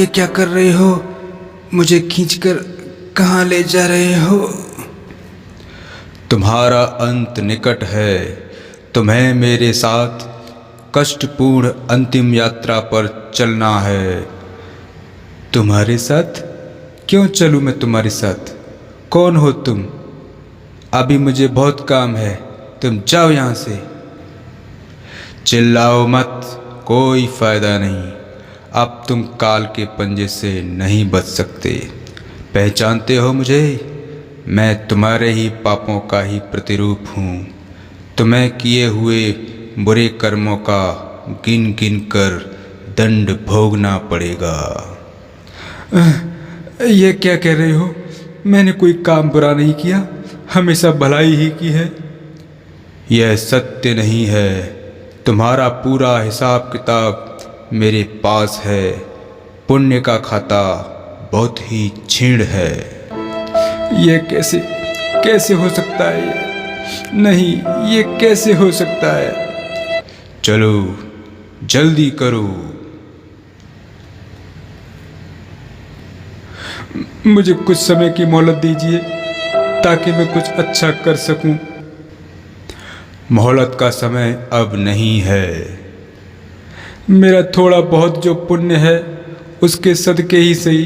ये क्या कर रहे हो? मुझे खींचकर कहाँ ले जा रहे हो? तुम्हारा अंत निकट है। तुम्हें मेरे साथ कष्टपूर्ण अंतिम यात्रा पर चलना है। तुम्हारे साथ? क्यों चलूं मैं तुम्हारे साथ? कौन हो तुम? अभी मुझे बहुत काम है, तुम जाओ यहाँ से। चिल्लाओ मत, कोई फायदा नहीं। अब तुम काल के पंजे से नहीं बच सकते। पहचानते हो मुझे? मैं तुम्हारे ही पापों का ही प्रतिरूप हूँ। तुम्हें किए हुए बुरे कर्मों का गिन गिन कर दंड भोगना पड़ेगा। ये क्या कह रहे हो? मैंने कोई काम बुरा नहीं किया, हमेशा भलाई ही की है। यह सत्य नहीं है। तुम्हारा पूरा हिसाब किताब मेरे पास है। पुण्य का खाता बहुत ही क्षीण है। ये कैसे हो सकता है? ये नहीं, ये कैसे हो सकता है? चलो जल्दी करो। मुझे कुछ समय की मोहलत दीजिए ताकि मैं कुछ अच्छा कर सकूं। मोहलत का समय अब नहीं है। मेरा थोड़ा बहुत जो पुण्य है उसके सदके ही सही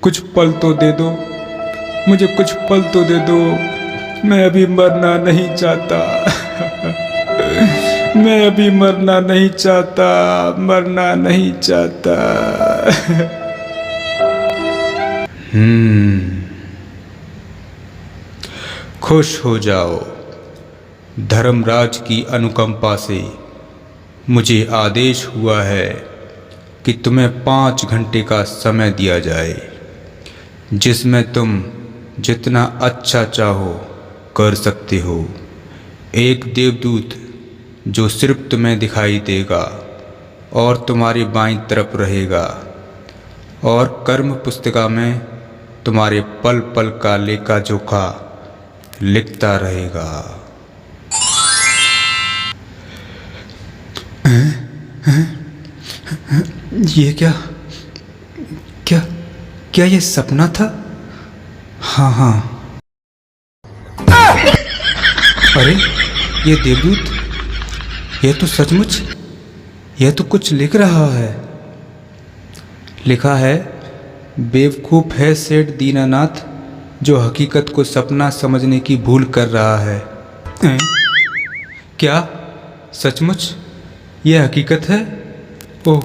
कुछ पल तो दे दो। मुझे कुछ पल तो दे दो। मैं अभी मरना नहीं चाहता। मैं अभी मरना नहीं चाहता, मरना नहीं चाहता। खुश हो जाओ। धर्मराज की अनुकंपा से मुझे आदेश हुआ है कि तुम्हें 5 घंटे का समय दिया जाए, जिसमें तुम जितना अच्छा चाहो कर सकते हो। एक देवदूत जो सिर्फ तुम्हें दिखाई देगा और तुम्हारी बाईं तरफ रहेगा और कर्म पुस्तिका में तुम्हारे पल पल का लेखा जोखा लिखता रहेगा। ये क्या क्या क्या ये सपना था? हाँ हाँ। अरे ये देवदूत, ये तो सचमुच, यह तो कुछ लिख रहा है। लिखा है, बेवकूफ़ है सेठ दीनानाथ जो हकीकत को सपना समझने की भूल कर रहा है। क्या सचमुच यह हकीकत है? ओह,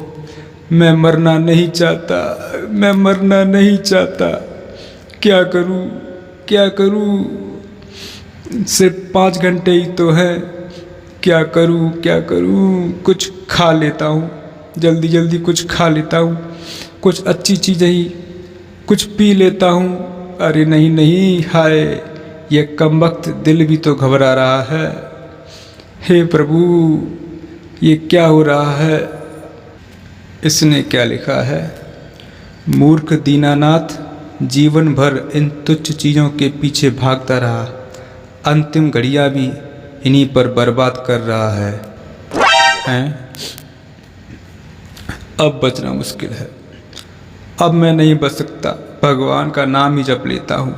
मैं मरना नहीं चाहता, मैं मरना नहीं चाहता। क्या करूं, क्या करूं? सिर्फ 5 घंटे ही तो है। क्या करूं, क्या करूं? कुछ खा लेता हूं, जल्दी जल्दी कुछ खा लेता हूं, कुछ अच्छी चीज़ें ही कुछ पी लेता हूं। अरे नहीं नहीं, हाय ये कमबख्त दिल भी तो घबरा रहा है। हे प्रभु, ये क्या हो रहा है? इसने क्या लिखा है? मूर्ख दीनानाथ जीवन भर इन तुच्छ चीज़ों के पीछे भागता रहा, अंतिम घड़ियाँ भी इन्हीं पर बर्बाद कर रहा है। अब बचना मुश्किल है। अब मैं नहीं बच सकता। भगवान का नाम ही जप लेता हूँ।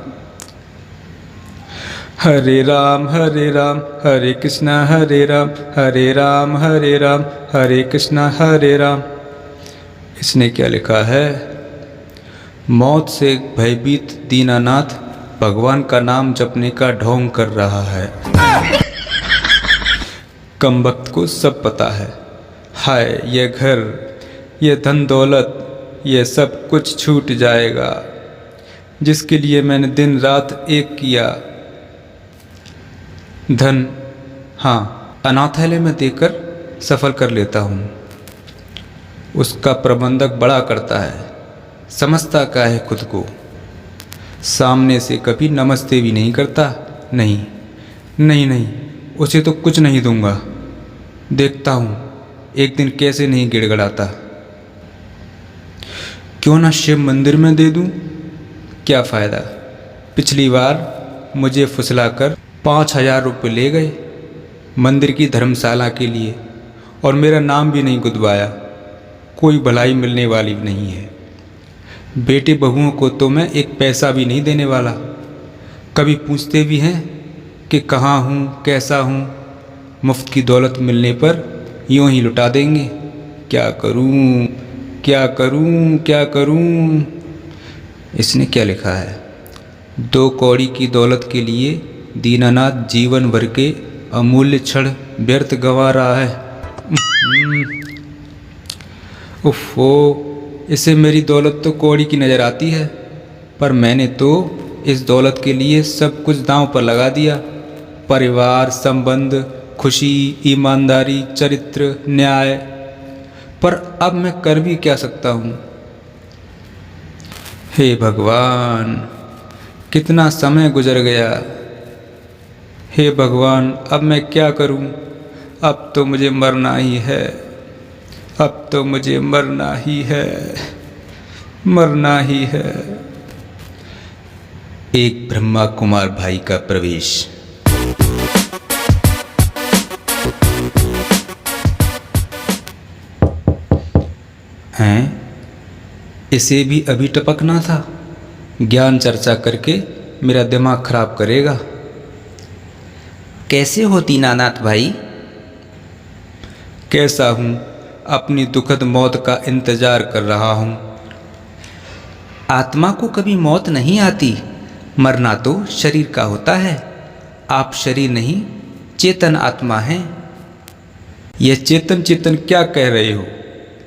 हरे राम हरे कृष्णा हरे राम हरे राम हरे कृष्णा हरे राम। इसने क्या लिखा है? मौत से भयभीत दीनानाथ भगवान का नाम जपने का ढोंग कर रहा है। कमबख्त को सब पता है। हाय ये घर, ये धन दौलत, ये सब कुछ छूट जाएगा जिसके लिए मैंने दिन रात एक किया। धन हाँ, अनाथालय में देकर सफल कर लेता हूँ। उसका प्रबंधक बड़ा करता है, समझता क्या है खुद को। सामने से कभी नमस्ते भी नहीं करता। नहीं नहीं नहीं, उसे तो कुछ नहीं दूंगा। देखता हूँ एक दिन कैसे नहीं गिड़गिड़ाता। क्यों ना शिव मंदिर में दे दूँ? क्या फ़ायदा? पिछली बार मुझे फुसलाकर 5,000 रुपये ले गए मंदिर की धर्मशाला के लिए और मेरा नाम भी नहीं गुदवाया। कोई भलाई मिलने वाली नहीं है। बेटे बहुओं को तो मैं एक पैसा भी नहीं देने वाला। कभी पूछते भी हैं कि कहाँ हूँ, कैसा हूँ। मुफ्त की दौलत मिलने पर यूँ ही लुटा देंगे। क्या करूँ, क्या करूँ, क्या करूँ। इसने क्या लिखा है? 2 कौड़ी की दौलत के लिए दीनानाथ जीवन भर के अमूल्य क्षण व्यर्थ गंवा रहा है। उफ़ो, इसे मेरी दौलत तो कौड़ी की नज़र आती है, पर मैंने तो इस दौलत के लिए सब कुछ दांव पर लगा दिया। परिवार, संबंध, खुशी, ईमानदारी, चरित्र, न्याय। पर अब मैं कर भी क्या सकता हूँ? हे भगवान, कितना समय गुजर गया। हे भगवान, अब मैं क्या करूं? अब तो मुझे मरना ही है। अब तो मुझे मरना ही है, मरना ही है। एक ब्रह्मा कुमार भाई का प्रवेश। हैं? इसे भी अभी टपकना था। ज्ञान चर्चा करके मेरा दिमाग खराब करेगा। कैसे हो दीनानाथ भाई? कैसा हूँ? अपनी दुखद मौत का इंतजार कर रहा हूँ। आत्मा को कभी मौत नहीं आती। मरना तो शरीर का होता है। आप शरीर नहीं, चेतन आत्मा हैं। यह चेतन चेतन क्या कह रहे हो?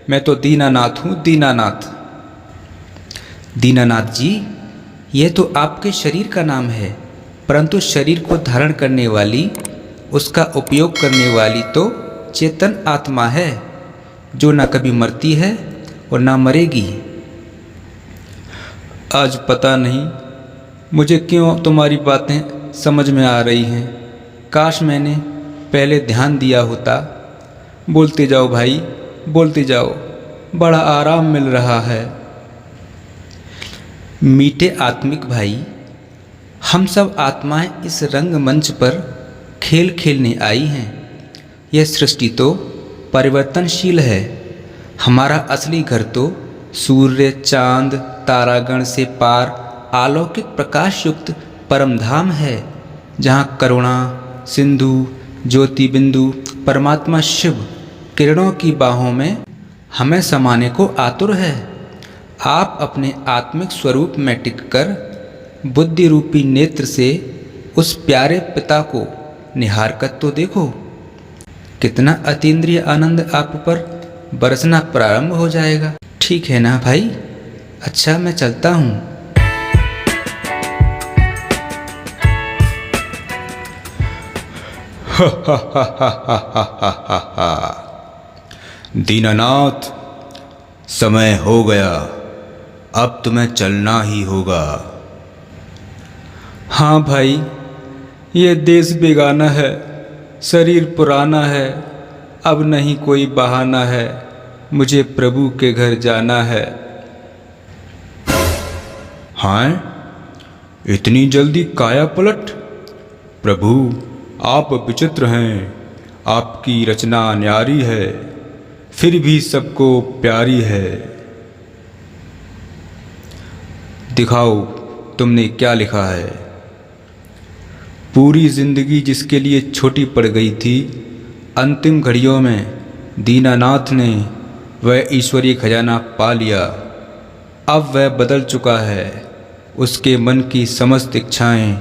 मैं तो दीनानाथ हूँ, दीनानाथ। दीनानाथ जी, यह तो आपके शरीर का नाम है, परंतु शरीर को धारण करने वाली, उसका उपयोग करने वाली तो चेतन आत्मा है, जो ना कभी मरती है और ना मरेगी। आज पता नहीं मुझे क्यों तुम्हारी बातें समझ में आ रही हैं। काश मैंने पहले ध्यान दिया होता। बोलते जाओ भाई, बोलते जाओ, बड़ा आराम मिल रहा है। मीठे आत्मिक भाई, हम सब आत्माएं इस रंगमंच पर खेल खेलने आई हैं। यह सृष्टि तो परिवर्तनशील है। हमारा असली घर तो सूर्य, चांद, तारागण से पार अलौकिक प्रकाश युक्त परमधाम है, जहाँ करुणा सिंधु, ज्योति बिंदु, परमात्मा शिव किरणों की बाहों में हमें समाने को आतुर है। आप अपने आत्मिक स्वरूप में टिककर बुद्धि रूपी नेत्र से उस प्यारे पिता को निहार कर तो देखो। कितना अतीन्द्रिय आनंद आप पर बरसना प्रारंभ हो जाएगा। ठीक है ना भाई? अच्छा, मैं चलता हूँ। दीनानाथ, समय हो गया। अब तुम्हें चलना ही होगा। हाँ भाई, ये देश बेगाना है, शरीर पुराना है। अब नहीं कोई बहाना है, मुझे प्रभु के घर जाना है। हाँ, इतनी जल्दी काया पलट? प्रभु, आप विचित्र हैं। आपकी रचना न्यारी है, फिर भी सबको प्यारी है। दिखाओ तुमने क्या लिखा है। पूरी जिंदगी जिसके लिए छोटी पड़ गई थी, अंतिम घड़ियों में दीनानाथ ने वह ईश्वरीय खजाना पा लिया। अब वह बदल चुका है। उसके मन की समस्त इच्छाएं,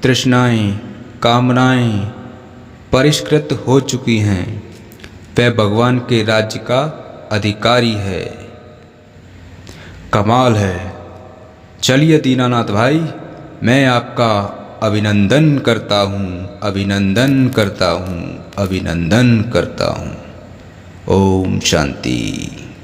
तृष्णाएं, कामनाएं परिष्कृत हो चुकी हैं। वह भगवान के राज्य का अधिकारी है। कमाल है। चलिए दीनानाथ भाई, मैं आपका अभिनंदन करता हूँ, अभिनंदन करता हूँ, अभिनंदन करता हूँ। ओम शांति।